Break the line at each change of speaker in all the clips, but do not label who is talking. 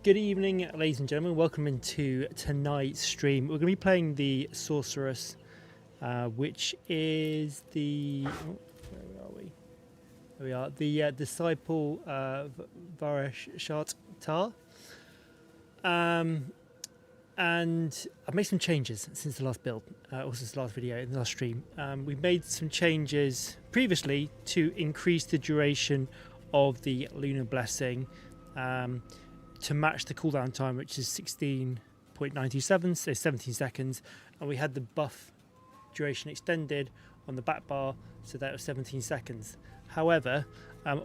Good evening, ladies and gentlemen. Welcome into tonight's stream. We're going to be playing the Sorceress, which is the... Oh, where are we? There we are. The Disciple Varashta. And I've made some changes since the last build, or since the last video, in the last stream. We've made some changes previously to increase the duration of the Lunar Blessing, to match the cooldown time, which is 16.97, so 17 seconds, and we had the buff duration extended on the back bar, so that was 17 seconds. However,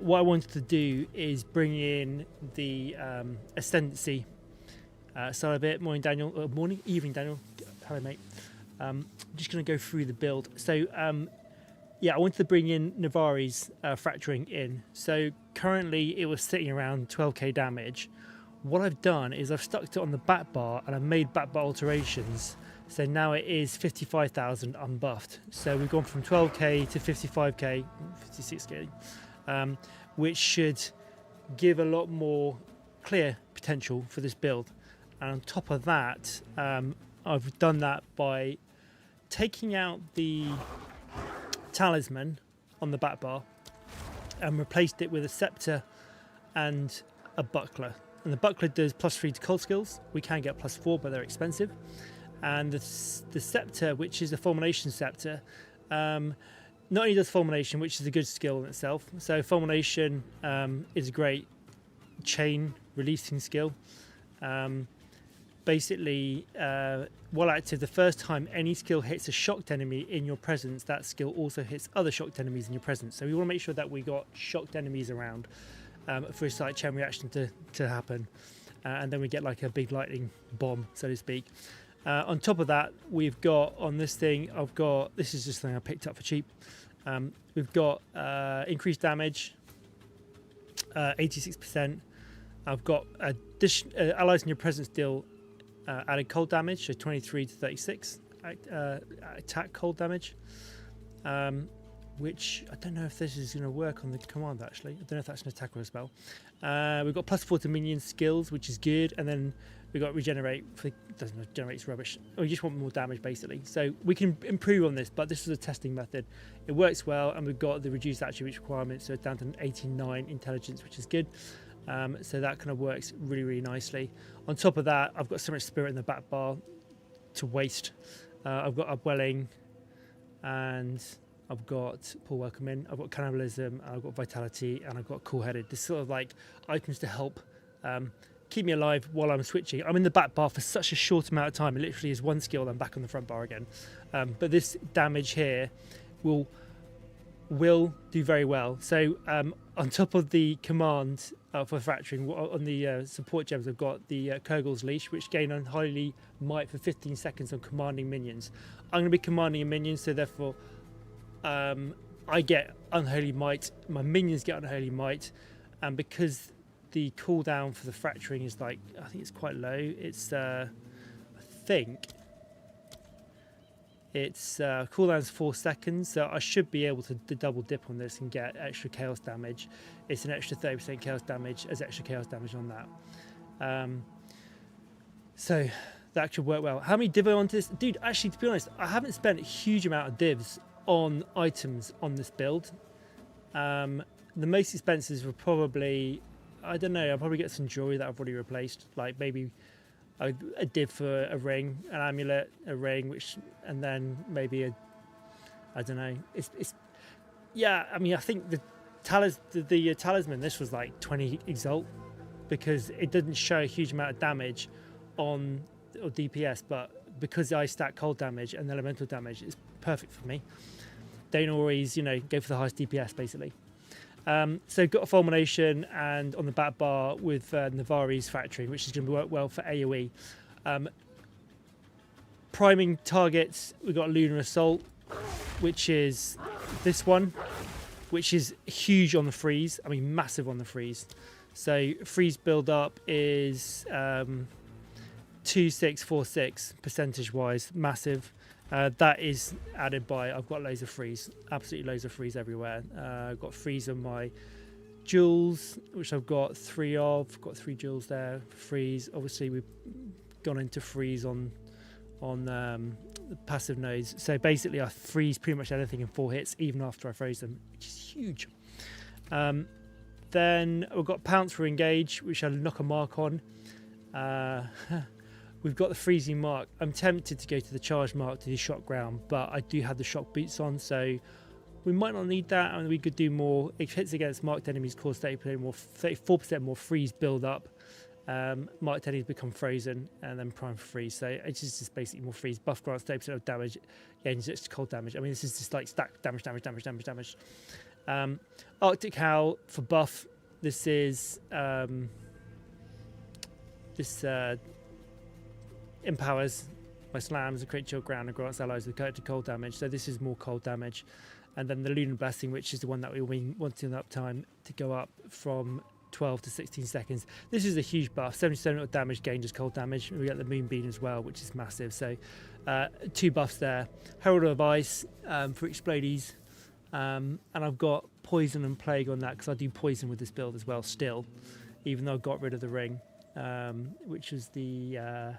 what I wanted to do is bring in the Ascendency side of it. Morning, Daniel. Evening, Daniel. Hello, mate. I'm just going to go through the build. So, yeah, I wanted to bring in Navari's fracturing in. So currently it was sitting around 12k damage. What I've done is I've stuck it on the back bar and I've made back bar alterations. So now it is 55,000 unbuffed. So we've gone from 12k to 55k, 56k, which should give a lot more clear potential for this build. And on top of that, I've done that by taking out the Talisman on the back bar and replaced it with a scepter and a buckler. And the buckler does +3 to cold skills. We can get +4, but they're expensive. And the scepter, which is a fulmination scepter, not only does fulmination, which is a good skill in itself. So fulmination is a great chain releasing skill. Basically, while active, the first time any skill hits a shocked enemy in your presence, that skill also hits other shocked enemies in your presence. So we want to make sure that we got shocked enemies around for a side chain reaction to happen. And then we get like a big lightning bomb, so to speak. On top of that, we've got on this thing, this is just something I picked up for cheap. We've got increased damage, 86%. I've got allies in your presence deal added cold damage, so 23 to 36 attack cold damage, which I don't know if this is going to work on the command actually. I don't know if that's an attack or a spell. We've got +4 to minion skills, which is good, and then we've got regenerate. Doesn't regenerate, it's rubbish. We just want more damage basically. So we can improve on this, but this is a testing method. It works well, and we've got the reduced attributes requirement, so it's down to an 89 intelligence, which is good. So that kind of works really, really nicely. On top of that, I've got so much spirit in the back bar to waste. I've got Upwelling, and I've got Poor Welcome In, I've got Cannibalism, I've got Vitality, and I've got Cool Headed. This sort of like items to help keep me alive while I'm switching. I'm in the back bar for such a short amount of time. It literally is one skill, then back on the front bar again. But this damage here will do very well. So on top of the command for fracturing, on the support gems, I've got the Kurgle's Leash, which gain Unholy Might for 15 seconds on commanding minions. I'm going to be commanding a minion, so therefore I get Unholy Might, my minions get Unholy Might, and because the cooldown for the fracturing is like, I think it's quite low, it's I think it's cooldown's 4 seconds, so I should be able to double dip on this and get extra chaos damage. It's an extra 30% chaos damage as extra chaos damage on that. So that should work well. How many div are onto this? Dude, actually, to be honest, I haven't spent a huge amount of divs on items on this build. The most expenses were probably, I don't know, I'll probably get some jewelry that I've already replaced, like maybe a div for a ring, an amulet, a ring, and then maybe I don't know. It's yeah. I mean, I think the talisman. This was like 20 exalt because it didn't show a huge amount of damage on or DPS, but because I stack cold damage and elemental damage, it's perfect for me. Don't always, go for the highest DPS basically. So got a fulmination and on the back bar with Navari's fracturing, which is going to work well for AoE. Priming targets, we've got Lunar Assault, which is this one, which is huge on the freeze. I mean, massive on the freeze. So freeze build up is 2646 percentage wise, massive. That is added by, I've got loads of freeze, absolutely loads of freeze everywhere. I've got freeze on my jewels, which I've got 3 of. Got 3 jewels there. Freeze. Obviously, we've gone into freeze on the passive nodes. So basically, I freeze pretty much anything in 4 hits, even after I froze them, which is huge. Then we've got pounce for engage, which I'll knock a mark on. We've got the freezing mark. I'm tempted to go to the charge mark to do shock ground, but I do have the shock boots on, so we might not need that, and we could do more. If hits against marked enemies cause 34% more freeze build up. Marked enemies become frozen and then prime for freeze. So it's just basically more freeze. Buff grants 30% of damage. Yeah, it's cold damage. I mean, this is just like stack damage. Arctic Howl for buff. This is empowers my slams and create chill ground and grants allies with cold damage. So this is more cold damage. And then the Lunar Blessing, which is the one that we want in uptime to go up from 12 to 16 seconds. This is a huge buff. 77% of damage gained as cold damage. We get the Moonbeam as well, which is massive. So 2 buffs there. Herald of Ice for explodies. And I've got Poison and Plague on that because I do poison with this build as well still, even though I got rid of the ring, which was the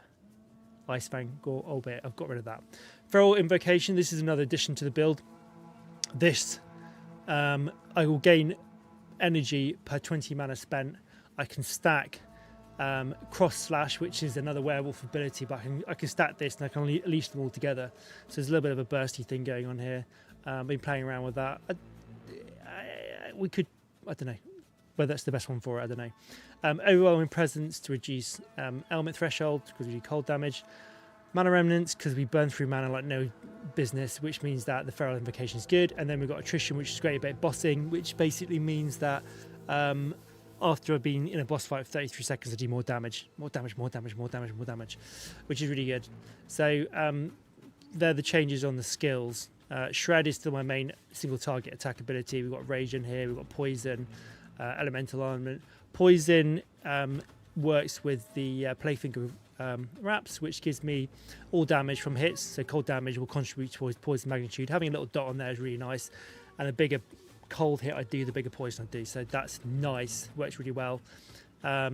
Ice Fang albeit I've got rid of that. Feral Invocation, this is another addition to the build. This I will gain energy per 20 mana spent. I can stack Cross Slash, which is another werewolf ability, but I can stack this and I can unleash them all together. So there's a little bit of a bursty thing going on here. Been playing around with that. We could, I don't know whether that's the best one for it, I don't know. Overwhelming Presence to reduce element threshold because we do cold damage. Mana Remnants because we burn through mana like no business, which means that the Feral Invocation is good. And then we've got Attrition, which is great about bossing, which basically means that after I've been in a boss fight for 33 seconds, I do more damage, which is really good. So they're the changes on the skills. Shred is still my main single target attack ability. We've got Rage in here, we've got Poison, Elemental Armament. Poison works with the Playfinger wraps, which gives me all damage from hits. So cold damage will contribute towards poison magnitude. Having a little dot on there is really nice. And the bigger cold hit I do, the bigger poison I do. So that's nice, works really well. Yeah,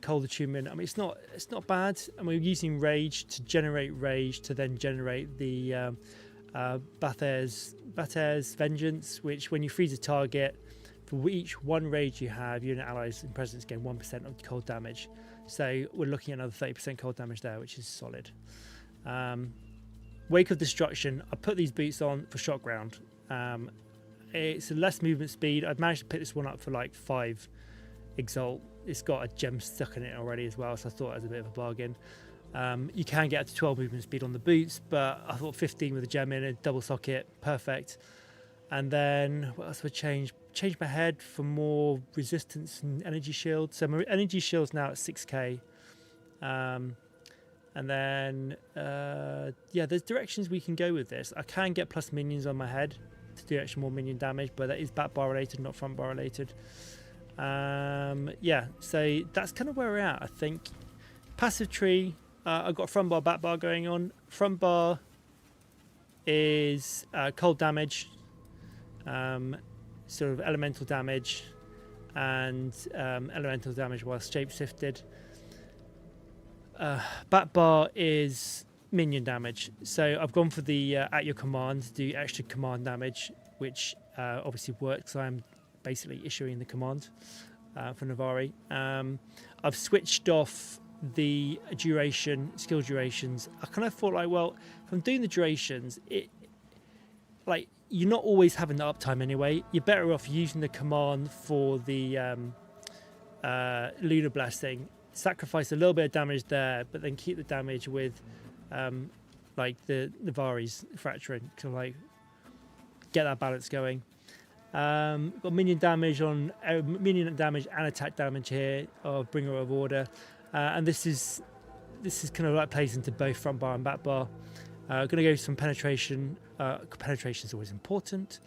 cold attunement. I mean, it's not bad. And we're using rage to generate rage to then generate the Bathair's Vengeance, which when you freeze a target, for each 1 rage you have, unit allies and presence gain 1% of cold damage. So we're looking at another 30% cold damage there, which is solid. Wake of Destruction. I put these boots on for shot ground. It's a less movement speed. I've managed to pick this one up for like 5 Exalt. It's got a gem stuck in it already as well, so I thought it was a bit of a bargain. You can get up to 12 movement speed on the boots, but I thought 15 with a gem in it, double socket, perfect. And then what else would change? Change my head for more resistance and energy shield. So my energy shield's now at 6k. And then yeah, there's directions we can go with this. I can get plus minions on my head to do extra more minion damage, but that is back bar related, not front bar related. Yeah, so that's kind of where we're at, I think. Passive tree, I've got front bar, back bar going on. Front bar is cold damage, sort of elemental damage, and elemental damage whilst shape-shifted. Back bar is minion damage. So I've gone for the at your command to do extra command damage, which obviously works. I'm basically issuing the command for Navari. I've switched off the skill durations. I kind of thought like, well, if I'm doing the durations, you're not always having the uptime anyway. You're better off using the command for the Lunar Blessing. Sacrifice a little bit of damage there, but then keep the damage with like the Navari's fracturing to like get that balance going. Got minion damage on minion damage and attack damage here of Bringer of Order, and this is kind of like plays into both front bar and back bar. Going to go some penetration. Penetration is always important.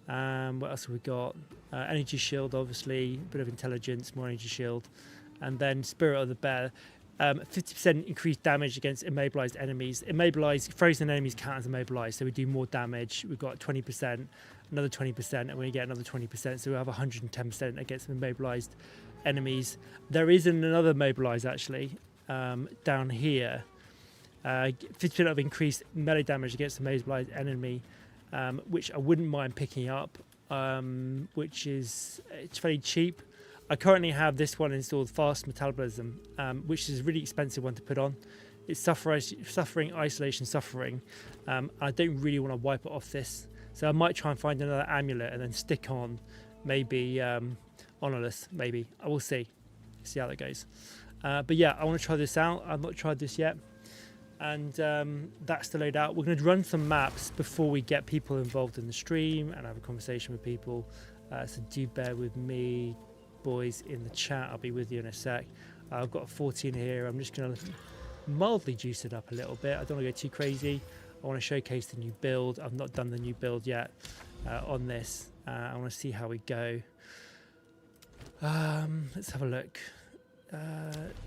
What else have we got? Energy shield, obviously, a bit of intelligence, more energy shield, and then Spirit of the Bear. 50% increased damage against immobilized enemies. Immobilized frozen enemies count as immobilized, so we do more damage. We've got 20%. another 20%, and we get another 20%, so we'll have 110% against immobilized enemies. There is another mobilize actually down here. 50% of increased melee damage against a mobilized enemy, which I wouldn't mind picking up, which is it's very cheap. I currently have this one installed, Fast Metabolism, which is a really expensive one to put on. It's suffering, isolation, suffering. I don't really want to wipe it off this, so I might try and find another amulet and then stick on maybe Honorless, maybe. I will see how that goes. But yeah, I want to try this out. I've not tried this yet. And that's the loadout. We're going to run some maps before we get people involved in the stream and have a conversation with people. So do bear with me, boys, in the chat. I'll be with you in a sec. I've got a 14 here. I'm just going to mildly juice it up a little bit. I don't want to go too crazy. I want to showcase the new build. I've not done the new build yet on this. I want to see how we go. Let's have a look.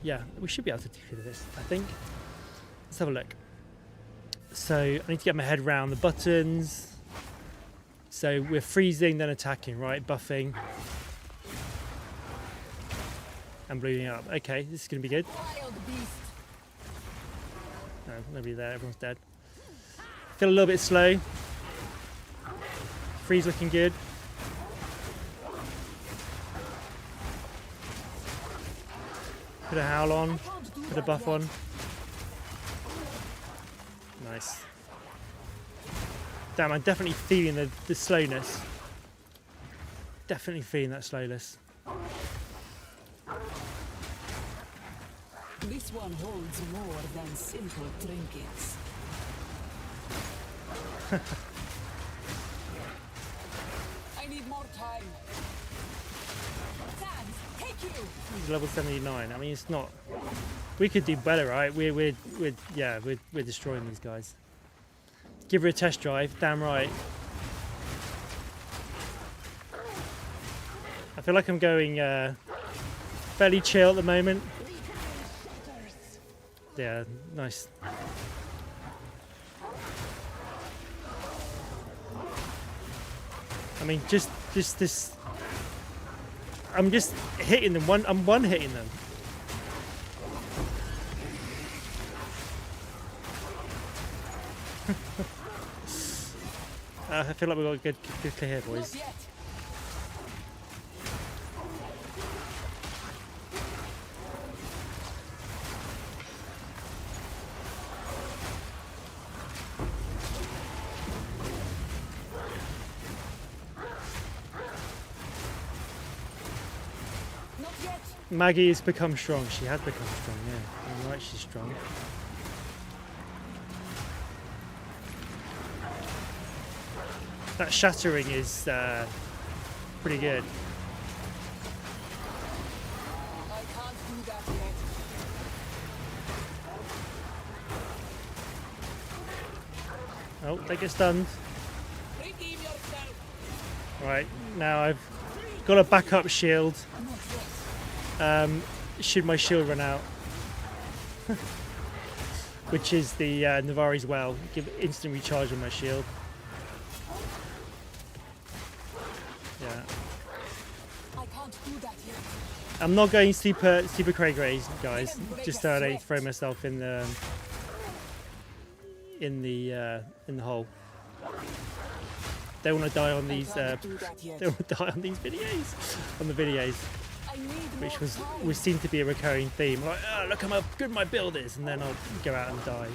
Yeah, we should be able to do this, I think. Let's have a look. So I need to get my head around the buttons. So we're freezing, then attacking, right? Buffing. And bleeding up. Okay, this is going to be good. No, nobody there. Everyone's dead. Feel a little bit slow. Freeze looking good. Put a howl on. Put a buff on. Nice. Damn, I'm definitely feeling the slowness. Definitely feeling that slowness.
This one holds more than simple trinkets. I need more time. Thanks, take you.
He's level 79. I mean, it's not. We could do better, right? We're destroying these guys. Give her a test drive. Damn right. I feel like I'm going fairly chill at the moment. Yeah, nice. I mean, just this. I'm just hitting them. I'm one hitting them. I feel like we've got a good clear here, boys. Maggie has become strong. She has become strong, yeah. I'm right, she's strong. That shattering is pretty good.
I can't do that yet.
Oh, they get stunned.
Redeem yourself.
Right, now I've got a backup shield. Should my shield run out. Which is the Navari's Well. Give instant recharge on my shield. Yeah.
I can't do that yet.
I'm not going super Craig Rays, guys. Just so I don't throw myself in the hole. Don't want to die on these. Don't want to die on these videos. On the videos. Which seemed to be a recurring theme. Like, oh, look how good my build is, and then I'll go out and die.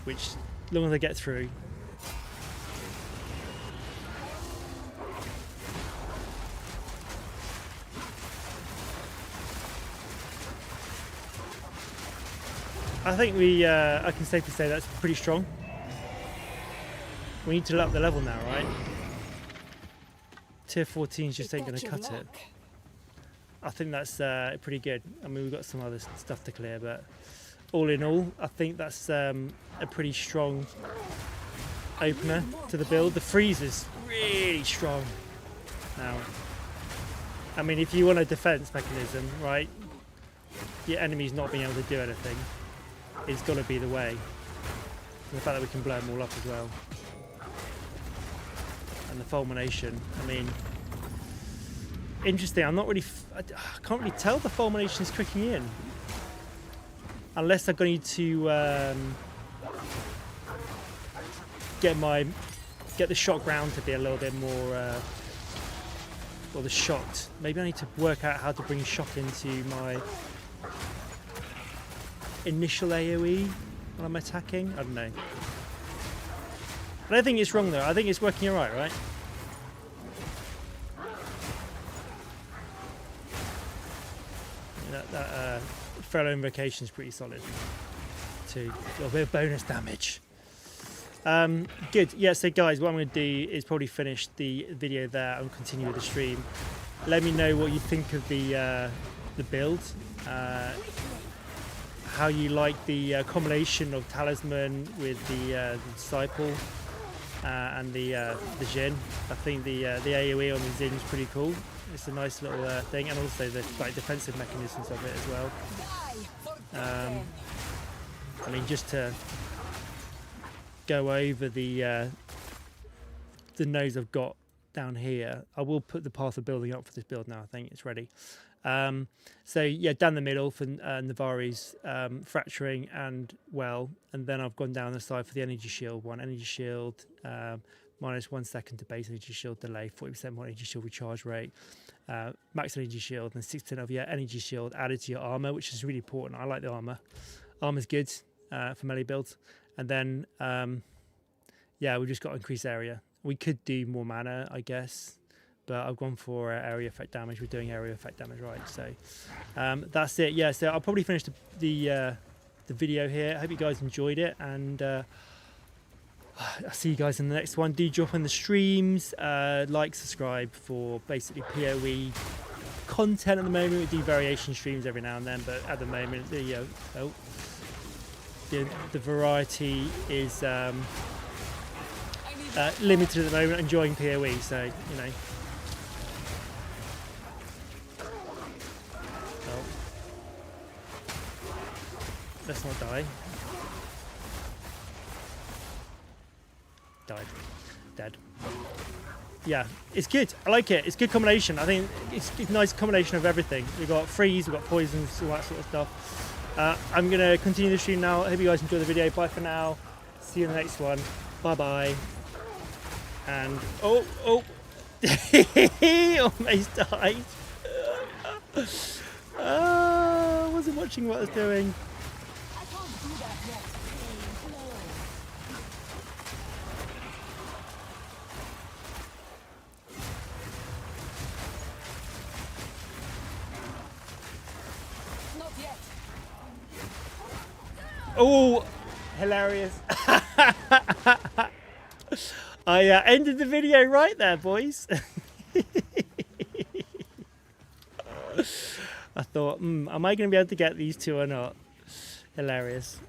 Which, as long as I get through. I think I can safely say that's pretty strong. We need to up the level now, right? Tier 14 is just ain't going to cut it. I think that's pretty good. I mean, we've got some other stuff to clear, but all in all, I think that's a pretty strong opener to the build. The freeze is really strong now. I mean, if you want a defense mechanism, right, your enemy's not being able to do anything, it's got to be the way. And the fact that we can blow them all up as well. and the fulmination. I mean, interesting. I'm not really. I can't really tell the fulmination is kicking in, unless I'm going to get the shock round to be a little bit more. Or the shocked. Maybe I need to work out how to bring shock into my initial AoE when I'm attacking. I don't know. I don't think it's wrong though. I think it's working alright, right? That fellow invocation is pretty solid too. A little bit of bonus damage. Good. Yeah, so guys, what I'm going to do is probably finish the video there and continue with the stream. Let me know what you think of the build, how you like the combination of Talisman with the Disciple and the Jinn. I think the AoE on the Jinn is pretty cool. It's a nice little thing, and also the like defensive mechanisms of it as well. I mean, just to go over the nodes I've got down here, I will put the path of building up for this build now. I think it's ready. So yeah, down the middle for Navari's fracturing and well, and then I've gone down the side for the energy shield. One energy shield, minus 1 second to base energy shield delay, 40% more energy shield recharge rate, max energy shield, and 6% of your energy shield added to your armor, which is really important. I like the armor. Armor's good for melee builds. And then, yeah, we've just got increased area. We could do more mana, I guess, but I've gone for area effect damage. We're doing area effect damage, right? So that's it. Yeah, so I'll probably finish the video here. I hope you guys enjoyed it, and I'll see you guys in the next one. Do drop in the streams, like, subscribe for basically PoE content at the moment. We do variation streams every now and then, but at the moment, the variety is limited at the moment. Enjoying PoE, so you know. Oh. Let's not die. Died. Dead. Yeah, it's good. I like it. It's a good combination. I think it's a nice combination of everything. We've got freeze, we've got poisons, all that sort of stuff. I'm going to continue the stream now. I hope you guys enjoyed the video. Bye for now. See you in the next one. Bye-bye. And, oh. Almost died. I wasn't watching what I was doing. Oh, hilarious. I ended the video right there, boys. I thought, am I going to be able to get these two or not? Hilarious.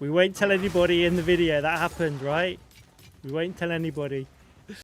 We won't tell anybody in the video that happened, right? We won't tell anybody.